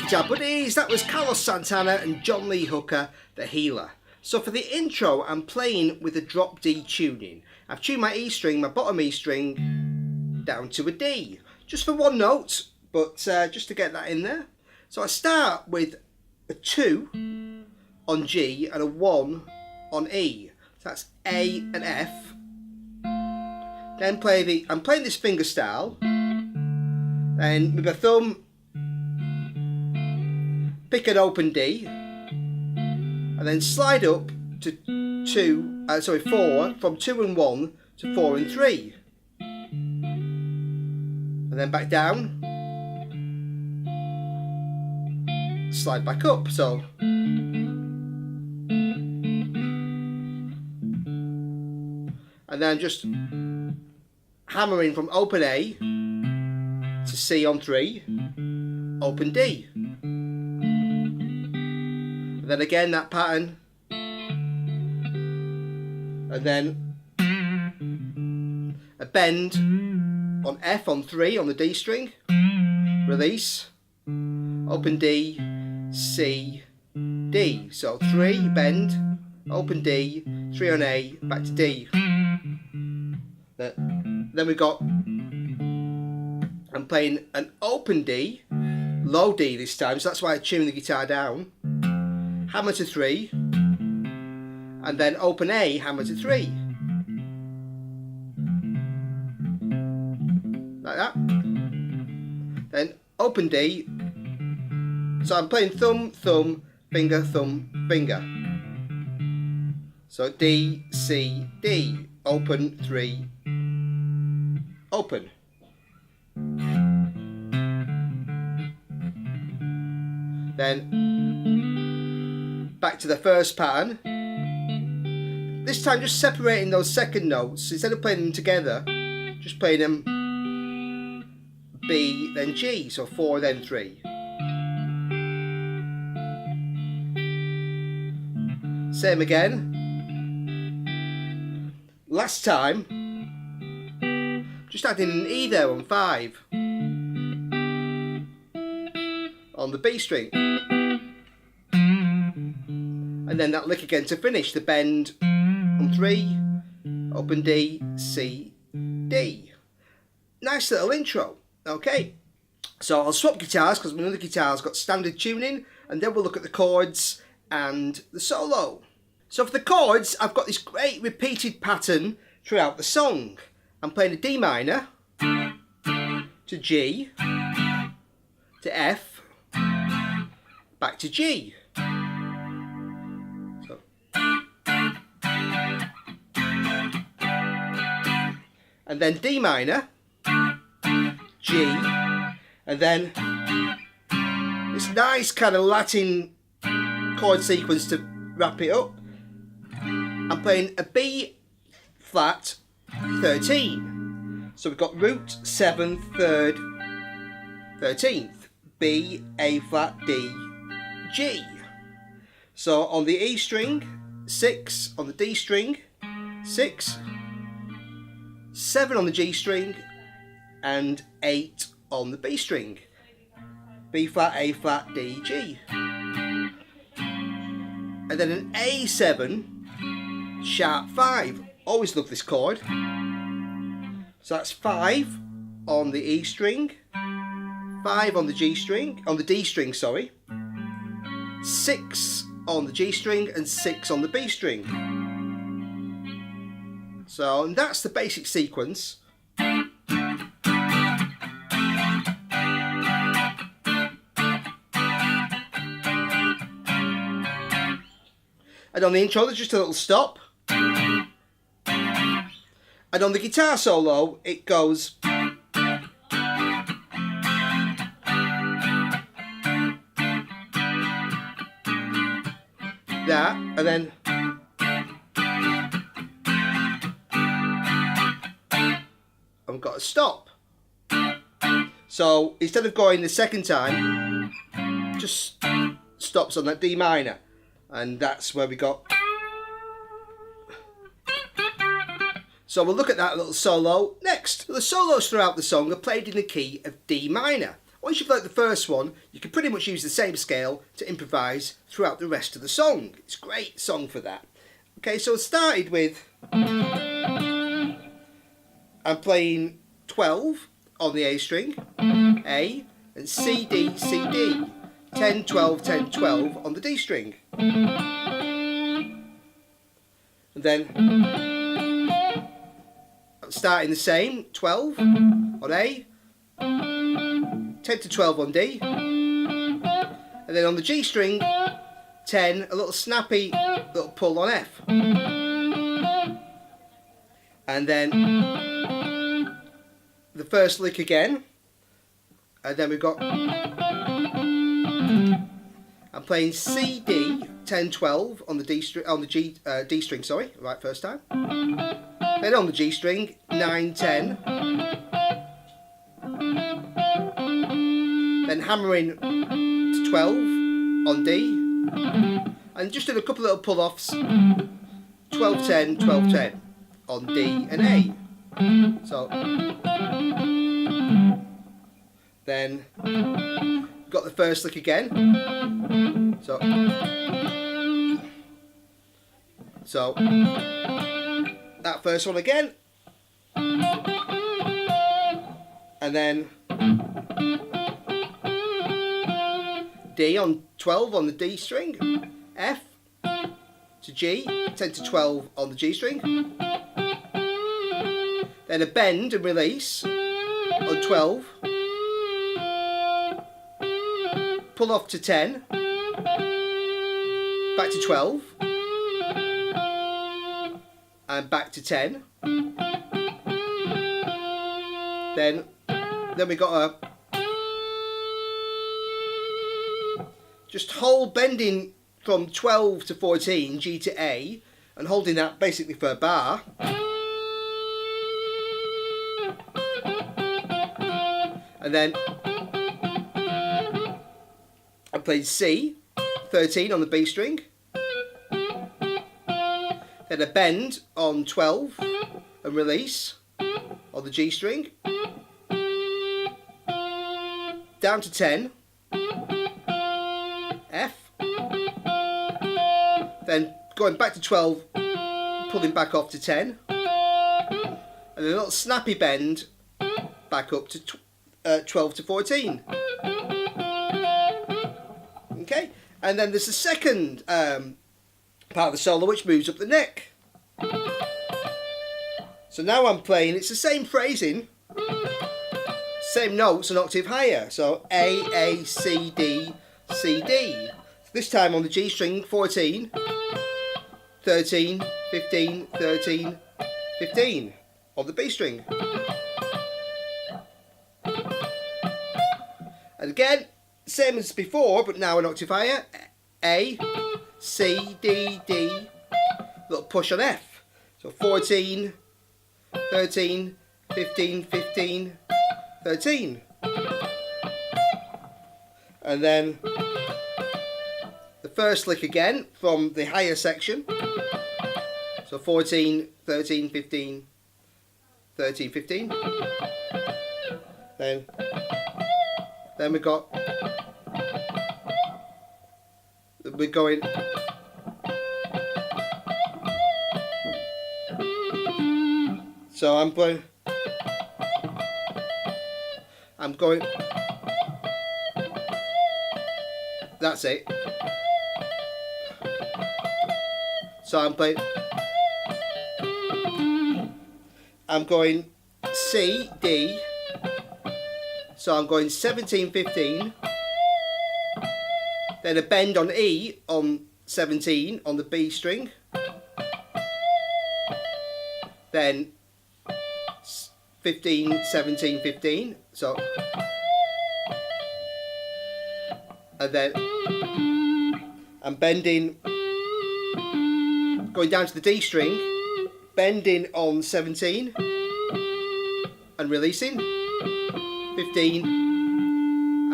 Guitar buddies, that was Carlos Santana and John Lee Hooker, The Healer. So for the intro, I'm playing with a drop D tuning. I've tuned my E string, my bottom E string, down to a D. Just for one note, but just to get that in there. So I start with a 2 on G and a 1 on E. So that's A and F. Then I'm playing this finger style. Then with my thumb, pick an open D, and then slide up to 4, from 2 and 1 to 4 and 3, and then back down, slide back up. So and then just hammering from open A to C on 3, open D. Then again that pattern, and then a bend on F on 3 on the D string, release, open D, C, D. So 3, bend, open D, 3 on A, back to D. Then we got, I'm playing an open D, low D this time, so that's why I tune the guitar down. Hammer to 3, and then open A, hammer to 3, like that. Then open D. So I'm playing thumb, thumb, finger, thumb, finger. So D, C, D, open 3, open. Then back to the first pattern. This time just separating those second notes. Instead of playing them together, just playing them B, then G. So 4, then 3. Same again. Last time, just adding an E there on 5. On the B string. And then that lick again to finish, the bend on 3, open D, C, D. Nice little intro. Okay, so I'll swap guitars because my other guitar's got standard tuning, and then we'll look at the chords and the solo. So for the chords, I've got this great repeated pattern throughout the song. I'm playing a D minor, to G, to F, back to G. And then D minor, G, and then this nice kind of Latin chord sequence to wrap it up. I'm playing a B flat 13. So we've got root, 7th, 3rd, 13th. B, A flat, D, G. So on the E string, 6, on the D string, 6, 7 on the G string, and 8 on the B string. B flat, A flat, D, G. And then an A7, sharp 5. Always love this chord. So that's 5 on the E string, 5 on the G string, on the D string, sorry. 6 on the G string and 6 on the B string. So, and that's the basic sequence. And on the intro there's just a little stop. And on the guitar solo it goes that, and then I've got a stop. So instead of going the second time, just stops on that D minor, and that's where we got. So we'll look at that little solo next. The solos throughout the song are played in the key of D minor. Once you've learnt the first one, you can pretty much use the same scale to improvise throughout the rest of the song. It's a great song for that. Okay, so it started with I'm playing 12 on the A string, A, and C, D, C, D. 10, 12, 10, 12 on the D string. And then I'm starting the same, 12 on A, 10 to 12 on D, and then on the G string, 10, a little snappy little pull on F. And then the first lick again, and then we've got, I'm playing C, D, 10, 12 on the D string, on the D string, sorry, right first time. Then on the G string, 9, 10. Then hammering to 12 on D, and just did a couple little pull-offs, 12, 10, 12, 10 on D and A. So then got the first lick again. So that first one again, and then D on 12 on the D string, F to G, 10 to 12 on the G string, then a bend and release on 12, pull off to 10, back to 12, and back to 10. Then we got a just hold bending from 12 to 14, G to A, and holding that basically for a bar. And then I played C, 13 on the B string. Then a bend on 12 and release on the G string. Down to 10. F. Then going back to 12, pulling back off to 10. And a little snappy bend back up to 12 to 14. Okay, and then there's the second part of the solo which moves up the neck. So now I'm playing, it's the same phrasing, same notes, an octave higher. So A, C, D, C, D. This time on the G string, 14, 13, 15, 13, 15 on the B string. And again, same as before, but now an octave higher. A, C, D, D, little push on F. So 14, 13, 15, 15, 13. And then the first lick again from the higher section. So 14, 13, 15, 13, 15. Then we got, we're going, so I'm going, that's it. So I'm going C, D, so I'm going 17, 15, then a bend on E on 17 on the B string, then 15, 17, 15, so, and then I'm bending, going down to the D string, bending on 17, and releasing, 15,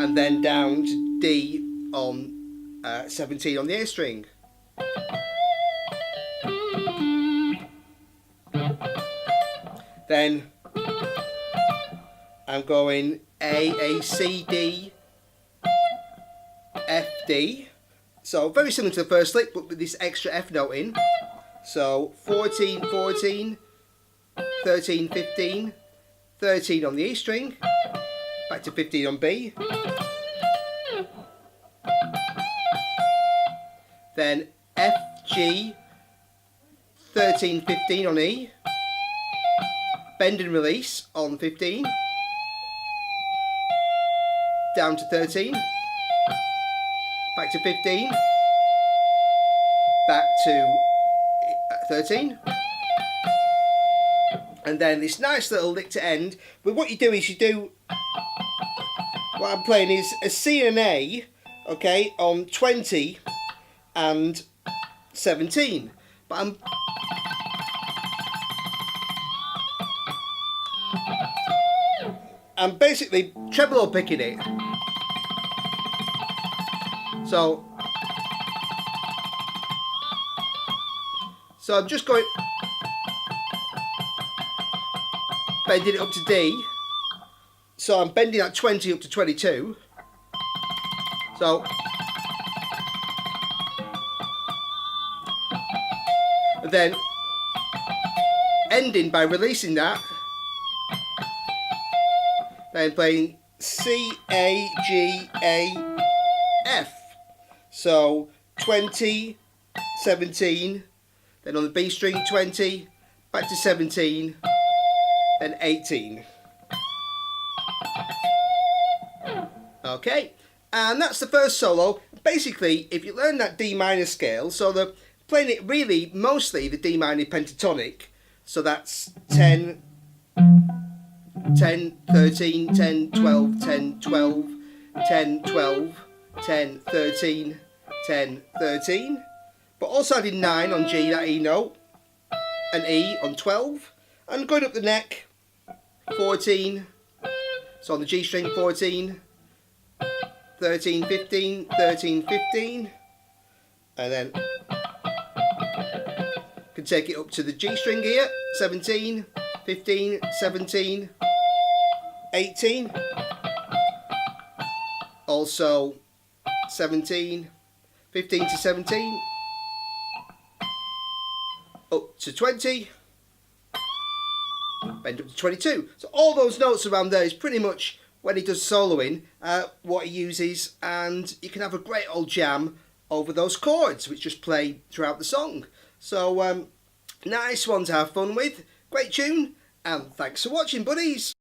and then down to D on 17 on the A string. Then I'm going A, C, D, F, D. So very similar to the first lick, but with this extra F note in. So 14, 14, 13, 15, 13 on the E string, back to 15 on B. Then F, G, 13, 15 on E, bend and release on 15, down to 13, back to 15, back to 13, and then this nice little lick to end. But what you do is what I'm playing is a C and an A, okay, on 20 and 17, but I'm basically tremolo picking it. So I'm just going, bending it up to D. So I'm bending that 20 up to 22. So, and then ending by releasing that, then playing C, A, G, A, F. So 20, 17, then on the B string 20, back to 17, then 18. Okay, and that's the first solo. Basically, if you learn that D minor scale, so the playing it really mostly the D minor pentatonic, so that's 10, 10, 13, 10, 12, 10, 12, 10, 12, 10, 13, 10, 13. But also adding 9 on G, that E note, and E on 12. And going up the neck, 14. So on the G string, 14, 13, 15, 13, 15. And then can take it up to the G string here, 17, 15, 17, 18. Also 17, 15 to 17, up to 20, bend up to 22. So all those notes around there is pretty much when he does soloing, what he uses, and you can have a great old jam over those chords which just play throughout the song. So nice one to have fun with, great tune, and thanks for watching, buddies.